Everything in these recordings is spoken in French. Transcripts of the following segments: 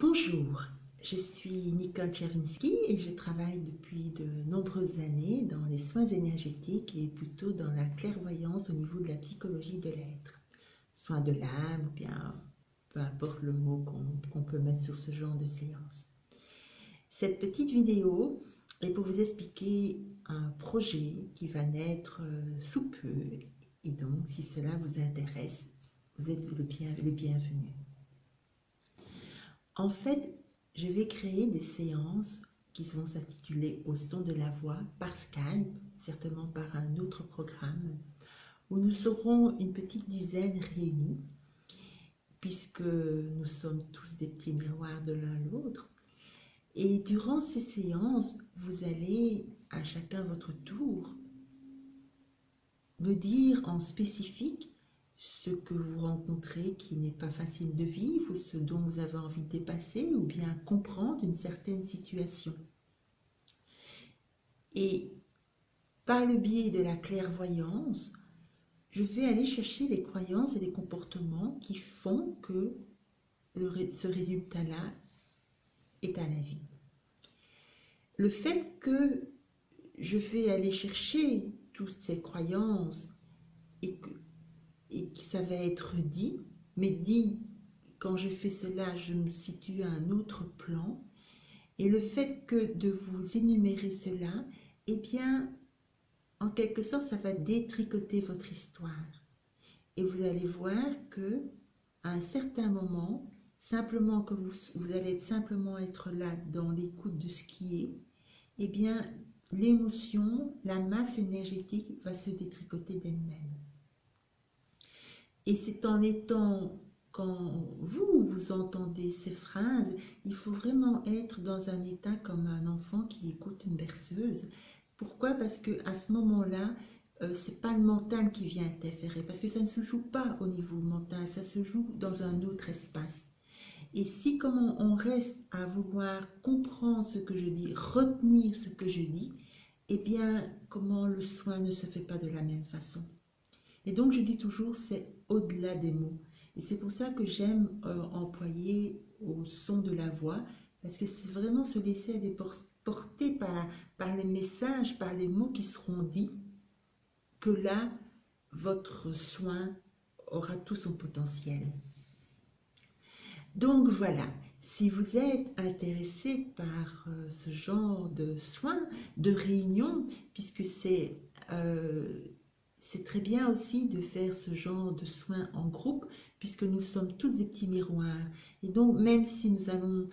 Bonjour, je suis Nicole Czerwinski et je travaille depuis de nombreuses années dans les soins énergétiques et plutôt dans la clairvoyance au niveau de la psychologie de l'être. Soins de l'âme ou bien peu importe le mot qu'on peut mettre sur ce genre de séance. Cette petite vidéo est pour vous expliquer un projet qui va naître sous peu et donc si cela vous intéresse, vous êtes les bienvenus. En fait, je vais créer des séances qui vont s'intituler Au son de la voix par Skype, certainement par un autre programme, où nous serons une petite dizaine réunis, puisque nous sommes tous des petits miroirs de l'un l'autre. Et durant ces séances, vous allez, à chacun votre tour, me dire en spécifique ce que vous rencontrez qui n'est pas facile de vivre, ou ce dont vous avez envie de dépasser, ou bien comprendre une certaine situation. Et par le biais de la clairvoyance, je vais aller chercher les croyances et les comportements qui font que ce résultat-là est à la vie. Le fait que je vais aller chercher toutes ces croyances et que ça va être dit, mais dit, quand je fais cela, je me situe à un autre plan, et le fait que de vous énumérer cela, eh bien, en quelque sorte, ça va détricoter votre histoire. Et vous allez voir que, à un certain moment, simplement que vous allez simplement être là dans l'écoute de ce qui est, eh bien, l'émotion, la masse énergétique va se détricoter d'elle-même. Et c'est en étant, quand vous entendez ces phrases, il faut vraiment être dans un état comme un enfant qui écoute une berceuse. Pourquoi? Parce qu'à ce moment-là, ce n'est pas le mental qui vient interférer, parce que ça ne se joue pas au niveau mental, ça se joue dans un autre espace. Et si comme on reste à vouloir comprendre ce que je dis, retenir ce que je dis, eh bien, comment le soin ne se fait pas de la même façon. Et donc, je dis toujours, c'est au-delà des mots. Et c'est pour ça que j'aime employer au son de la voix, parce que c'est vraiment se laisser aller porter par les messages, par les mots qui seront dits, que là, votre soin aura tout son potentiel. Donc voilà, si vous êtes intéressé par ce genre de soins, de réunions, puisque c'est très bien aussi de faire ce genre de soins en groupe, puisque nous sommes tous des petits miroirs. Et donc, même si nous allons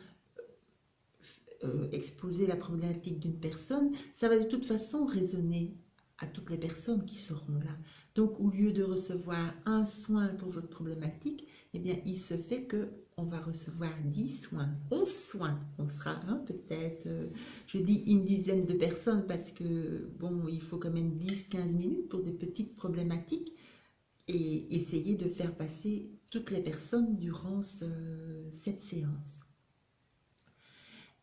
exposer la problématique d'une personne, ça va de toute façon résonner à toutes les personnes qui seront là. Donc, au lieu de recevoir un soin pour votre problématique, eh bien, il se fait qu'on va recevoir 10 soins, 11 soins. On sera peut-être, je dis une dizaine de personnes parce que, bon, il faut quand même 10-15 minutes pour des petites problématiques et essayer de faire passer toutes les personnes durant cette séance.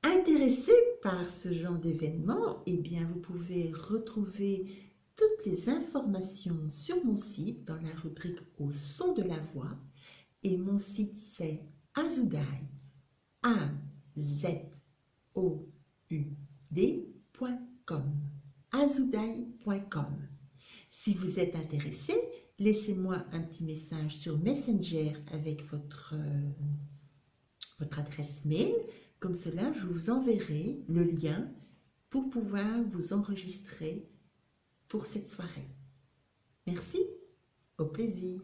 Intéressé par ce genre d'événement, eh bien, vous pouvez retrouver toutes les informations sur mon site dans la rubrique Au son de la voix. Et mon site c'est Azoudai, azoud.com, azoudai.com. Si vous êtes intéressé, laissez-moi un petit message sur Messenger avec votre adresse mail. Comme cela, je vous enverrai le lien pour pouvoir vous enregistrer pour cette soirée. Merci, au plaisir.